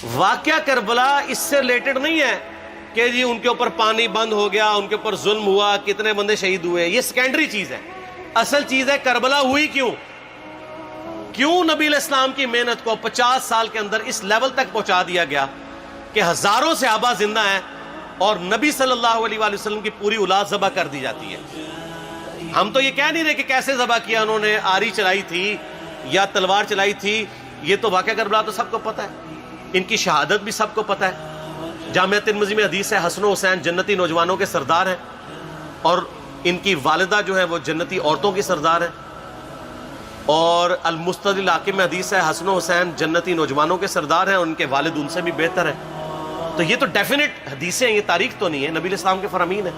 واقعہ کربلا اس سے ریلیٹڈ نہیں ہے کہ جی ان کے اوپر پانی بند ہو گیا، ان کے اوپر ظلم ہوا، کتنے بندے شہید ہوئے، یہ سیکنڈری چیز ہے. اصل چیز ہے کربلا ہوئی کیوں نبی علیہ السلام کی محنت کو 50 سال کے اندر اس لیول تک پہنچا دیا گیا کہ ہزاروں صحابہ زندہ ہیں اور نبی صلی اللہ علیہ وآلہ وسلم کی پوری اولاد ذبح کر دی جاتی ہے. ہم تو یہ کہہ نہیں رہے کہ کیسے ذبح کیا انہوں نے، آری چلائی تھی یا تلوار چلائی تھی، یہ تو واقعہ کربلا تو سب کو پتہ ہے، ان کی شہادت بھی سب کو پتہ ہے. جامعہ ترمذی میں حدیث ہے حسن و حسین جنتی نوجوانوں کے سردار ہیں اور ان کی والدہ جو ہے وہ جنتی عورتوں کی سردار ہیں. اور المستدرک حاکم میں حدیث ہے حسن و حسین جنتی نوجوانوں کے سردار ہیں اور ان کے والد ان سے بھی بہتر ہیں. تو یہ تو ڈیفینٹ حدیثیں ہیں، یہ تاریخ تو نہیں ہے، نبی علیہ السلام کے فرامین ہیں.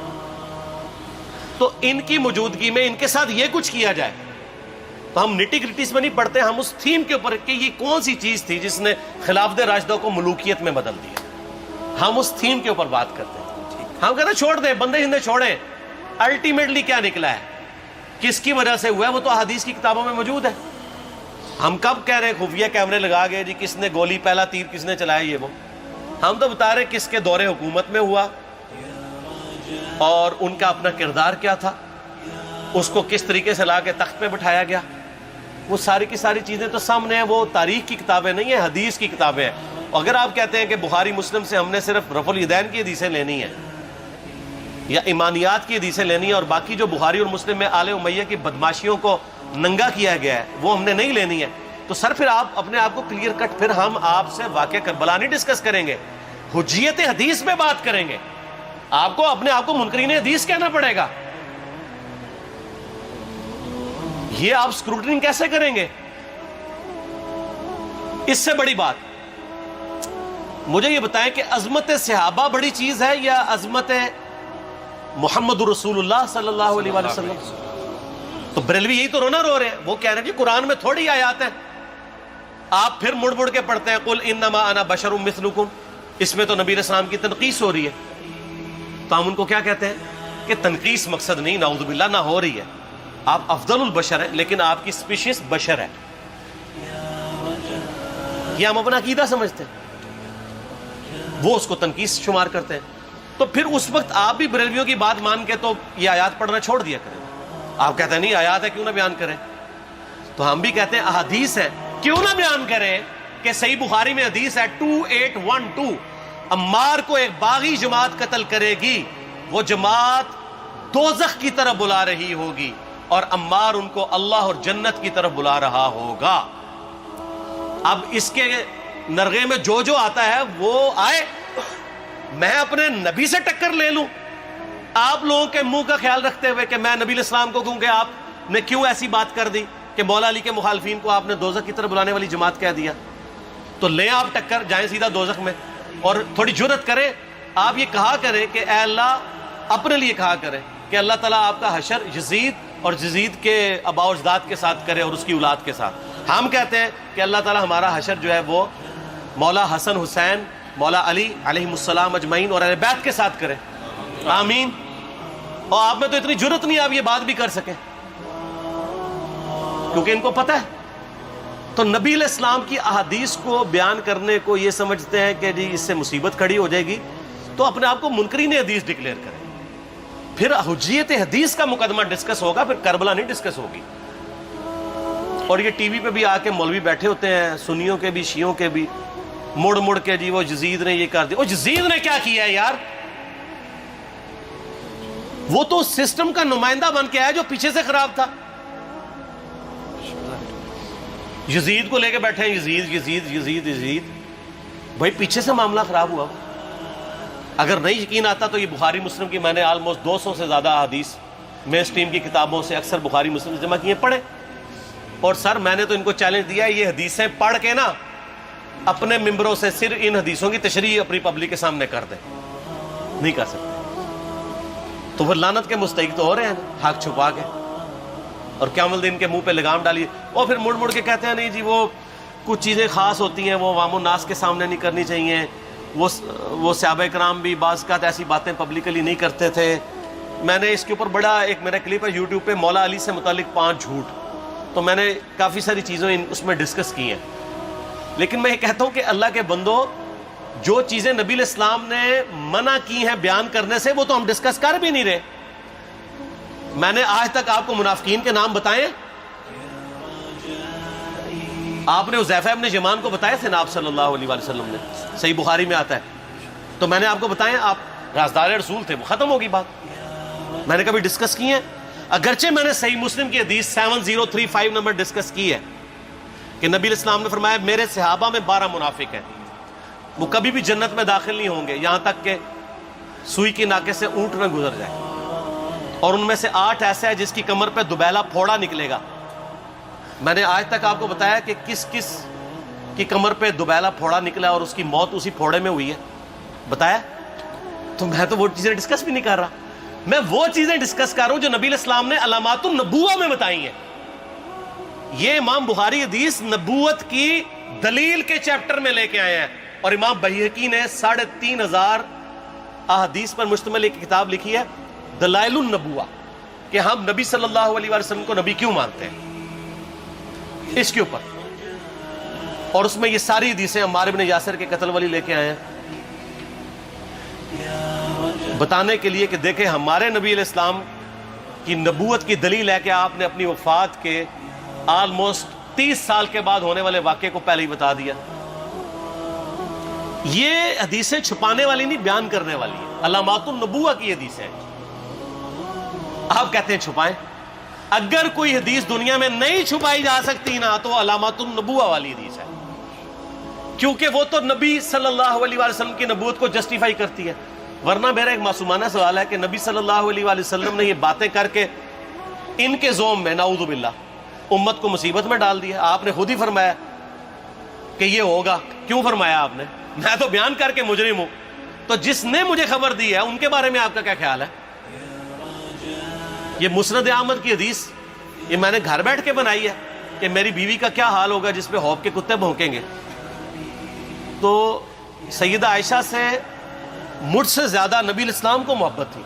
تو ان کی موجودگی میں ان کے ساتھ یہ کچھ کیا جائے تو ہم نٹی گریٹیز میں نہیں پڑھتے، ہم اس تھیم کے اوپر کہ یہ کون سی چیز تھی جس نے خلافت راشدہ کو ملوکیت میں بدل دیا، ہم اس تھیم کے اوپر بات کرتے ہیں. ہم کہتے ہیں چھوڑ دیں، بندے ہندے چھوڑیں. الٹیمیٹلی کیا نکلا ہے، کس کی وجہ سے ہوا ہے، وہ تو احادیث کی کتابوں میں موجود ہے. ہم کب کہہ رہے ہیں خفیہ کیمرے لگا گئے جی کس نے گولی پہلا تیر کس نے چلایا، یہ وہ ہم تو بتا رہے کس کے دور حکومت میں ہوا اور ان کا اپنا کردار کیا تھا، اس کو کس طریقے سے لا کے تخت پہ بٹھایا گیا. وہ ساری کی ساری چیزیں تو سامنے ہیں، وہ تاریخ کی کتابیں نہیں ہیں، حدیث کی کتابیں ہیں. اگر آپ کہتے ہیں کہ بخاری مسلم سے ہم نے صرف رفع الیدین کی حدیثیں لینی ہیں یا ایمانیات کی حدیثیں لینی ہیں اور باقی جو بخاری اور مسلم میں آل امیہ کی بدماشیوں کو ننگا کیا گیا ہے وہ ہم نے نہیں لینی ہے، تو سر پھر آپ اپنے آپ کو کلیئر کٹ، پھر ہم آپ سے واقعہ کربلا نہیں ڈسکس کریں گے، حجیت حدیث میں بات کریں گے. آپ کو اپنے آپ کو منکرین حدیث کہنا پڑے گا. یہ آپ اسکروٹنگ کیسے کریں گے؟ اس سے بڑی بات مجھے یہ بتائیں کہ عظمت صحابہ بڑی چیز ہے یا عظمت محمد رسول اللہ صلی اللہ علیہ وآلہ وسلم؟ تو بریلوی یہی تو رونا رو رہے ہیں، وہ کہہ رہے ہیں کہ قرآن میں تھوڑی آیات ہیں. آپ پھر مڑ مڑ کے پڑھتے ہیں قل انما انا بشر مثلکم، اس میں تو نبی علیہ السلام کی تنقیص ہو رہی ہے. تو ہم ان کو کیا کہتے ہیں کہ تنقیص مقصد نہیں، نعوذ باللہ، نہ ہو رہی ہے. آپ افضل البشر ہیں لیکن آپ کی سپیشیز بشر ہے، یہ ہم اپنا عقیدہ سمجھتے ہیں، وہ اس کو تنقیص شمار کرتے ہیں. تو پھر اس وقت آپ بھی بریلویوں کی بات مان کے تو یہ آیات پڑھنا چھوڑ دیا کریں. آپ کہتے ہیں نہیں آیات ہے کیوں نہ بیان کریں، تو ہم بھی کہتے ہیں احادیث ہے کیوں نہ بیان کریں کہ صحیح بخاری میں حدیث ہے 2812 عمار کو ایک باغی جماعت قتل کرے گی، وہ جماعت دوزخ کی طرف بلا رہی ہوگی اور عمار ان کو اللہ اور جنت کی طرف بلا رہا ہوگا. اب اس کے نرغے میں جو آتا ہے وہ آئے، میں اپنے نبی سے ٹکر لے لوں آپ لوگوں کے منہ کا خیال رکھتے ہوئے کہ میں نبی علیہ السلام کو کہوں کہ آپ نے کیوں ایسی بات کر دی کہ مولا علی کے مخالفین کو آپ نے دوزخ کی طرف بلانے والی جماعت کہہ دیا. تو لیں آپ ٹکر، جائیں سیدھا دوزخ میں اور تھوڑی جرت کریں. آپ یہ کہا کریں کہ اے اللہ، اپنے لیے کہا کریں کہ اللہ تعالیٰ آپ کا حشر یزید اور یزید کے آباء و اجداد کے ساتھ کرے اور اس کی اولاد کے ساتھ. ہم کہتے ہیں کہ اللہ تعالیٰ ہمارا حشر جو ہے وہ مولا حسن حسین، مولا علی علیہ السلام اجمعین اور اہل بیت کے ساتھ کرے، آمین. اور آپ میں تو اتنی جرت نہیں آپ یہ بات بھی کر سکیں کیونکہ ان کو پتہ ہے. تو نبی علیہ السلام کی احادیث کو بیان کرنے کو یہ سمجھتے ہیں کہ جی اس سے مصیبت کھڑی ہو جائے گی تو اپنے آپ کو منکرین حدیث ڈکلیئر کریں. پھر حجیت حدیث کا مقدمہ ڈسکس ہوگا، پھر کربلا نہیں ڈسکس ہوگی. اور یہ ٹی وی پہ بھی آ کے مولوی بیٹھے ہوتے ہیں، سنیوں کے بھی شیعوں کے بھی، مڑ مڑ کے جی وہ یزید نے یہ کر دیا. وہ یزید نے کیا کیا ہے یار؟ وہ تو سسٹم کا نمائندہ بن کے آیا جو پیچھے سے خراب تھا. یزید کو لے کے بیٹھے ہیں، یزید یزید یزید یزید. بھائی پیچھے سے معاملہ خراب ہوا. اگر نہیں یقین آتا تو یہ بخاری مسلم کی میں نے آلموسٹ 200 سے زیادہ حدیث مین سٹریم کی کتابوں سے اکثر بخاری مسلم جمع کیے پڑھے. اور سر میں نے تو ان کو چیلنج دیا ہے یہ حدیثیں پڑھ کے نا اپنے ممبروں سے صرف ان حدیثوں کی تشریح اپنی پبلک کے سامنے کر دیں. نہیں کر سکتے تو پھر لعنت کے مستحق تو ہو رہے ہیں حق چھپا کے، اور قیامت دن کے منہ پہ لگام ڈالیے. اور پھر مڑ مڑ کے کہتے ہیں نہیں جی وہ کچھ چیزیں خاص ہوتی ہیں وہ عوام الناس کے سامنے نہیں کرنی چاہیے. وہ صحابہ کرام بھی بعض اوقات ایسی باتیں پبلکلی نہیں کرتے تھے. میں نے اس کے اوپر بڑا ایک میرا کلپ ہے یوٹیوب پہ، مولا علی سے متعلق 5 جھوٹ. تو میں نے کافی ساری چیزیں اس میں ڈسکس کی ہیں. لیکن میں یہ کہتا ہوں کہ اللہ کے بندو جو چیزیں نبی علیہ السلام نے منع کی ہیں بیان کرنے سے وہ تو ہم ڈسکس کر بھی نہیں رہے. میں نے آج تک آپ کو منافقین کے نام بتائے؟ آپ نے حذیفہ ابن یمان کو بتایا تھے نا آپ صلی اللہ علیہ وآلہ وسلم نے, صحیح بخاری میں آتا ہے. تو میں نے آپ کو بتایا, آپ رازدار رسول تھے, وہ ختم ہوگی بات. میں نے کبھی ڈسکس کی ہے؟ اگرچہ میں نے صحیح مسلم کی حدیث 7035 نمبر ڈسکس کی ہے کہ نبی علیہ السلام نے فرمایا میرے صحابہ میں 12 منافق ہیں, وہ کبھی بھی جنت میں داخل نہیں ہوں گے یہاں تک کہ سوئی کے ناکے سے اونٹ نہ گزر جائے, اور ان میں سے 8 ایسے ہے جس کی کمر پہ دوبیلا پھوڑا نکلے گا. میں نے آج تک آپ کو بتایا کہ کس کس کی کمر پہ دوبیلا پھوڑا نکلا اور اس کی موت اسی پھوڑے میں ہوئی ہے؟ بتایا؟ تو میں تو وہ چیزیں ڈسکس بھی نہیں کر رہا, میں وہ چیزیں ڈسکس کر رہا ہوں جو نبی علیہ السلام نے علامات النبوہ میں بتائی ہیں. یہ امام بخاری حدیث نبوت کی دلیل کے چیپٹر میں لے کے آئے ہیں, اور امام بہقی نے 3500 احادیث پر مشتمل ایک کتاب لکھی ہے دلائل النبوہ, کہ ہم نبی صلی اللہ علیہ وسلم کو نبی کیوں مانتے ہیں, اس کے اوپر. اور اس میں یہ ساری حدیثیں عمار بن یاسر کے قتل والی لے کے آئے ہیں بتانے کے لیے کہ دیکھیں ہمارے نبی علیہ السلام کی نبوت کی دلیل ہے کہ آپ نے اپنی وفات کے آلموسٹ 30 سال کے بعد ہونے والے واقعے کو پہلے ہی بتا دیا. یہ حدیثیں چھپانے والی نہیں, بیان کرنے والی ہیں. علامات النبوہ کی حدیثیں ہیں. آپ کہتے ہیں چھپائیں, اگر کوئی حدیث دنیا میں نہیں چھپائی جا سکتی نا تو علامات النبوہ والی حدیث ہے, کیونکہ وہ تو نبی صلی اللہ علیہ وسلم کی نبوت کو جسٹیفائی کرتی ہے. ورنہ میرا ایک معصومانہ سوال ہے کہ نبی صلی اللہ علیہ وسلم نے یہ باتیں کر کے ان کے زوم میں نعوذ باللہ امت کو مصیبت میں ڈال دیا. آپ نے خود ہی فرمایا کہ یہ ہوگا. کیوں فرمایا آپ نے؟ میں تو بیان کر کے مجرم ہوں, تو جس نے مجھے خبر دی ہے ان کے بارے میں آپ کا کیا خیال ہے؟ یہ مسند احمد کی حدیث یہ میں نے گھر بیٹھ کے بنائی ہے کہ میری بیوی کا کیا حال ہوگا جس پہ خوف کے کتے بھونکیں گے. تو سیدہ عائشہ سے مجھ سے زیادہ نبی علیہ السلام کو محبت تھی,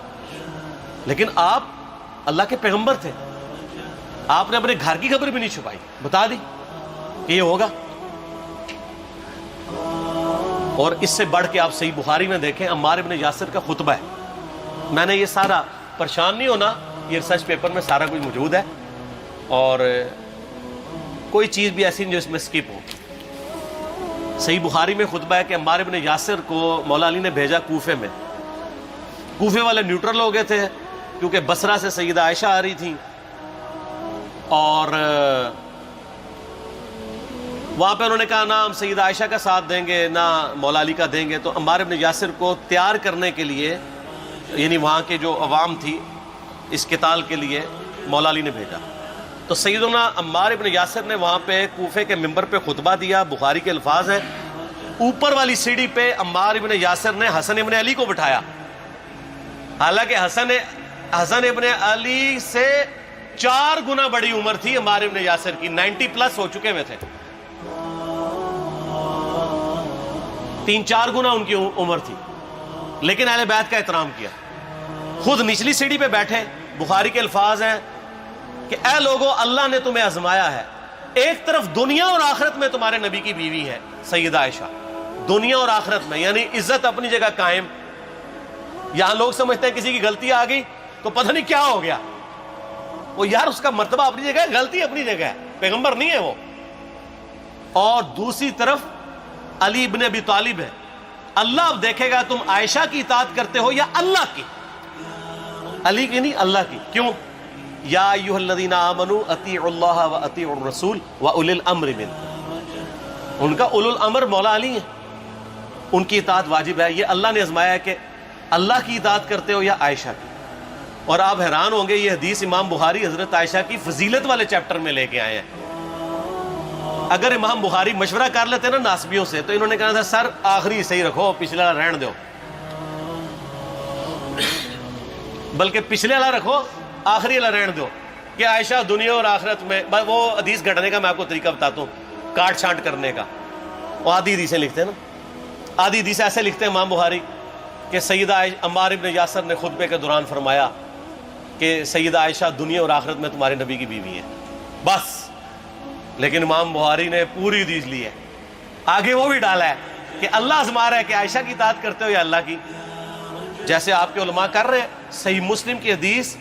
لیکن آپ اللہ کے پیغمبر تھے, آپ نے اپنے گھر کی خبر بھی نہیں چھپائی, بتا دی کہ یہ ہوگا. اور اس سے بڑھ کے آپ صحیح بخاری میں دیکھیں عمار بن یاسر کا خطبہ ہے. میں نے یہ سارا, پریشان نہیں ہونا, یہ ریسرچ پیپر میں سارا کچھ موجود ہے, اور کوئی چیز بھی ایسی نہیں جو اس میں سکپ ہو. صحیح بخاری میں خطبہ ہے کہ عمار بن یاسر کو مولا علی نے بھیجا کوفے میں. کوفے والے نیوٹرل ہو گئے تھے کیونکہ بصرہ سے سیدہ عائشہ آ رہی تھیں, اور وہاں پہ انہوں نے کہا نہ ہم سیدہ عائشہ کا ساتھ دیں گے نہ مولا علی کا دیں گے. تو عمار بن یاسر کو تیار کرنے کے لیے, یعنی وہاں کے جو عوام تھی اس قتال کے لیے, مولا علی نے بھیجا. تو سیدنا عمار بن یاسر نے وہاں پہ کوفے کے ممبر پہ خطبہ دیا. بخاری کے الفاظ ہیں, اوپر والی سیڑھی پہ عمار بن یاسر نے حسن ابن علی کو بٹھایا, حالانکہ حسن ابن علی سے 4 گنا بڑی عمر تھی عمار بن یاسر کی, 90 پلس ہو چکے ہوئے تھے, 3-4 گنا ان کی عمر تھی, لیکن اہل بیت کا احترام کیا. خود نچلی سیڑھی پہ بیٹھے. بخاری کے الفاظ ہیں کہ اے لوگو اللہ نے تمہیں آزمایا ہے, ایک طرف دنیا اور آخرت میں تمہارے نبی کی بیوی ہے سیدہ عائشہ, دنیا اور آخرت میں, یعنی عزت اپنی جگہ قائم. یہاں لوگ سمجھتے ہیں کسی کی غلطی آ گئی تو پتہ نہیں کیا ہو گیا, وہ یار اس کا مرتبہ اپنی جگہ ہے, غلطی اپنی جگہ ہے, پیغمبر نہیں ہے وہ. اور دوسری طرف علی ابن ابی طالب ہے. اللہ اب دیکھے گا تم عائشہ کی اطاعت کرتے ہو یا اللہ کی, علی کی نہیں اللہ کی. کیوں؟ یا ایھا الذین آمنوا اطیعوا اللہ واطیعوا الرسول واولی الامر منکم. ان کا اولو الامر مولا علی ہیں, ان کی اطاعت واجب ہے. یہ اللہ نے آزمایا ہے کہ اللہ کی اطاعت کرتے ہو یا عائشہ کی. اور آپ حیران ہوں گے, یہ حدیث امام بخاری حضرت عائشہ کی فضیلت والے چیپٹر میں لے کے آئے ہیں. اگر امام بخاری مشورہ کر لیتے نا ناسبیوں سے تو انہوں نے کہا تھا سر آخری صحیح رکھو, پچھلے والا رہن دو, بلکہ پچھلے والا رکھو آخری والا رہن دو, کہ عائشہ دنیا اور آخرت میں. وہ حدیث گھٹنے کا میں آپ کو طریقہ بتاتا ہوں, کاٹ چھانٹ کرنے کا. وہ آدھی حدیثیں لکھتے ہیں نا, آدھی حدیثیں ایسے لکھتے ہیں امام بخاری کہ سیدہ عمار بن یاسر نے خطبے کے دوران فرمایا کہ سیدہ عائشہ دنیا اور آخرت میں تمہارے نبی کی بیوی ہے, بس. لیکن امام بخاری نے پوری حدیث لی ہے, آگے وہ بھی ڈالا ہے کہ اللہ آزما رہا ہے کہ عائشہ کی اطاعت کرتے ہو یا اللہ کی؟ جیسے آپ کے علماء کر رہے ہیں. صحیح مسلم کی حدیث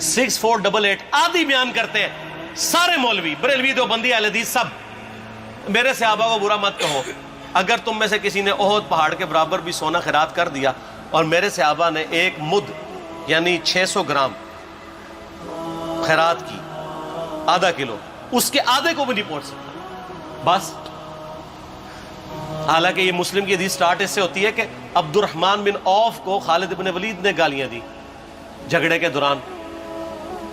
6488 آدھی بیان کرتے ہیں سارے مولوی، بریلوی، دیوبندی، اہل حدیث سب. میرے صحابہ کو برا مت کہو. اگر تم میں سے کسی نے احد پہاڑ کے برابر بھی سونا خیرات کر دیا اور میرے صحابہ نے ایک مد یعنی 600 گرام خیرات کی، آدھا کلو، اس کے آدھے کو بھی نہیں پہنچ سکتا بس. حالانکہ یہ مسلم کی حدیث سٹارٹ اس سے ہوتی ہے کہ عبد الرحمن بن عوف کو خالد بن ولید نے گالیاں دی جھگڑے کے دوران.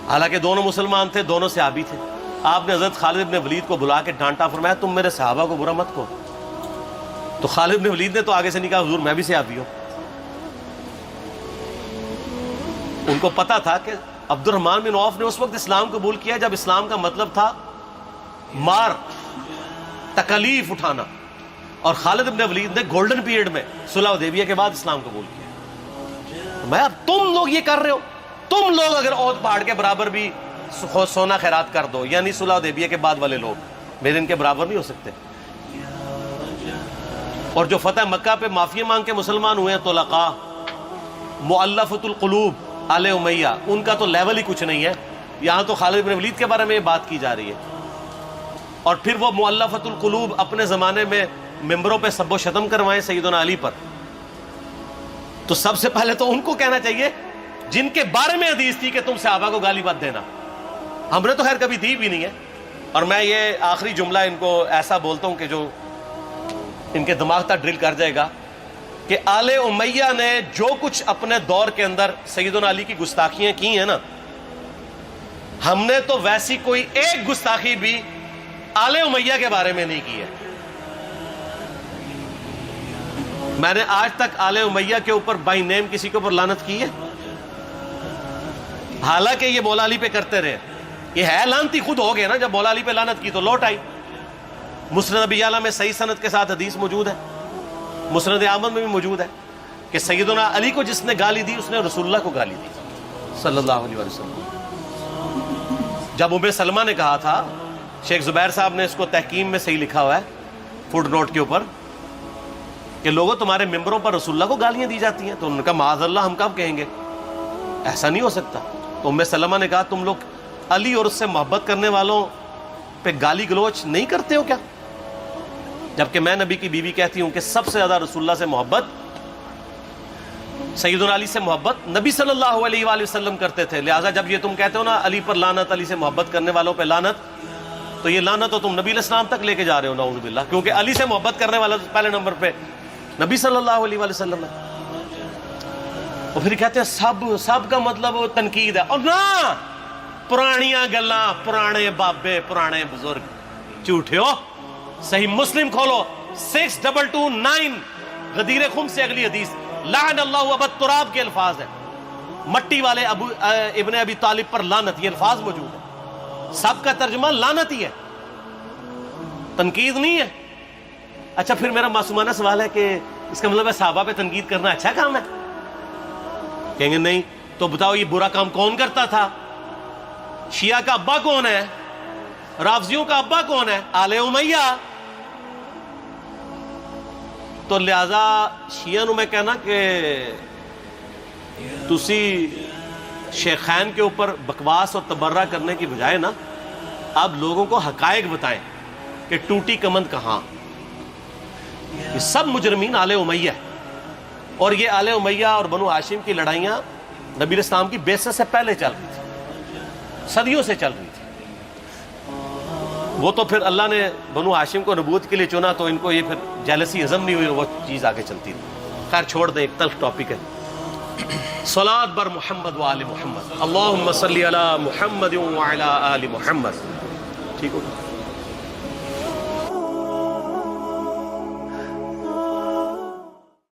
حالانکہ دونوں مسلمان تھے، دونوں صحابی تھے. آپ نے حضرت خالد بن ولید کو بلا کے ڈانٹا، فرمایا تم میرے صحابہ کو برا مت کہو. تو خالد بن ولید نے تو آگے سے نہیں کہا حضور میں بھی صحابی ہوں. ان کو پتا تھا کہ عبد الرحمن بن عوف نے اس وقت اسلام قبول کیا جب اسلام کا مطلب تھا مار، تکلیف اٹھانا، اور خالد بن ولید نے گولڈن پیریڈ میں صلح حدیبیہ کے بعد اسلام قبول کیا. میں اب تم لوگ یہ کر رہے ہو، تم لوگ اگر احد پہاڑ کے برابر بھی سونا خیرات کر دو، یعنی صلح حدیبیہ کے بعد والے لوگ میرے ان کے برابر نہیں ہو سکتے. اور جو فتح مکہ پہ معافی مانگ کے مسلمان ہوئے ہیں طلقاء، مؤلفۃ القلوب آل امیہ، ان کا تو لیول ہی کچھ نہیں ہے. یہاں تو خالد بن ولید کے بارے میں یہ بات کی جا رہی ہے. اور پھر وہ مؤلفۃ القلوب اپنے زمانے میں ممبروں پہ سب و شتم کروائیں سیدنا علی پر. تو سب سے پہلے تو ان کو کہنا چاہیے جن کے بارے میں حدیث تھی کہ تم صحابہ کو گالی مت دینا. ہم نے تو خیر کبھی دی بھی نہیں ہے. اور میں یہ آخری جملہ ان کو ایسا بولتا ہوں کہ جو ان کے دماغ تک ڈرل کر جائے گا کہ آل امیہ نے جو کچھ اپنے دور کے اندر سیدنا علی کی گستاخیاں کی ہیں نا، ہم نے تو ویسی کوئی ایک گستاخی بھی آل امیہ کے بارے میں نہیں کی ہے. میں نے آج تک آل امیہ کے اوپر بائی نیم کسی کے اوپر لعنت کی ہے؟ حالانکہ یہ مولا علی پہ کرتے رہے. یہ ہے لعنتی خود ہو گئے نا، جب مولا علی پہ لعنت کی تو لوٹ آئی. مسند ابی اعلیٰ میں صحیح سند کے ساتھ حدیث موجود ہے، مسند احمد میں بھی موجود ہے کہ سیدنا علی کو جس نے گالی دی اس نے رسول اللہ کو گالی دی صلی اللہ علیہ وسلم. جب ام سلمہ نے کہا تھا، شیخ زبیر صاحب نے اس کو تحکیم میں صحیح لکھا ہوا ہے فوٹ نوٹ کے اوپر، کہ لوگوں تمہارے ممبروں پر رسول اللہ کو گالیاں دی جاتی ہیں، تو انہوں نے کہا معاذ اللہ، ہم کب کہیں گے، ایسا نہیں ہو سکتا. تو ام سلمہ نے کہا تم لوگ علی اور اس سے محبت کرنے والوں پہ گالی گلوچ نہیں کرتے ہو کیا؟ جبکہ میں نبی کی بیوی کہتی ہوں کہ سب سے زیادہ رسول اللہ سے محبت، سیدنا علی سے محبت نبی صلی اللہ علیہ وآلہ وسلم کرتے تھے. لہٰذا جب یہ تم کہتے ہو نا علی پر لعنت، علی سے محبت کرنے والوں پہ لعنت، تو یہ لعنت تو تم نبی علیہ السلام تک لے کے جا رہے ہو نعوذ باللہ، کیونکہ علی سے محبت کرنے والا پہلے نمبر پہ نبی صلی اللہ علیہ وآلہ وسلم ہے. اور پھر کہتے ہیں سب کا مطلب وہ تنقید ہے. اور نہ، پرانیاں گلاں، پرانے بابے، پرانے بزرگ، جھوٹے ہو. صحیح مسلم کھولو 6229 غدیر خم سے اگلی حدیث، لعن اللہ ابا التراب کے الفاظ ہیں، مٹی والے ابن ابی طالب پر لعنت، یہ الفاظ موجود ہے. سب کا ترجمہ لعنت ہی ہے، تنقید نہیں ہے. اچھا پھر میرا معصومانہ سوال ہے کہ اس کا مطلب ہے صحابہ پہ تنقید کرنا اچھا کام ہے؟ کہیں گے نہیں. تو بتاؤ یہ برا کام کون کرتا تھا؟ شیعہ کا ابا کون ہے؟ رافضیوں کا ابا کون ہے؟ آل امیہ. تو لہذا شیعہ نو میں کہنا کہ تسی شیخین کے اوپر بکواس اور تبرہ کرنے کی بجائے نا اب لوگوں کو حقائق بتائیں کہ ٹوٹی کمند کہاں. یہ سب مجرمین آل امیہ ہے. اور یہ آل امیہ اور بنو ہاشم کی لڑائیاں نبی علیہ السلام کی بعثت سے پہلے چل رہی تھی، صدیوں سے چل رہی تھی. وہ تو پھر اللہ نے بنو ہاشم کو نبوت کے لیے چنا تو ان کو یہ پھر جیلسی ہضم نہیں ہوئی، وہ چیز آگے چلتی تھی. خیر چھوڑ دیں، ایک تلخ ٹاپک ہے. صلاۃ بر محمد و آل محمد، اللہم صلی علی محمد و علی آل محمد. ٹھیک ہو؟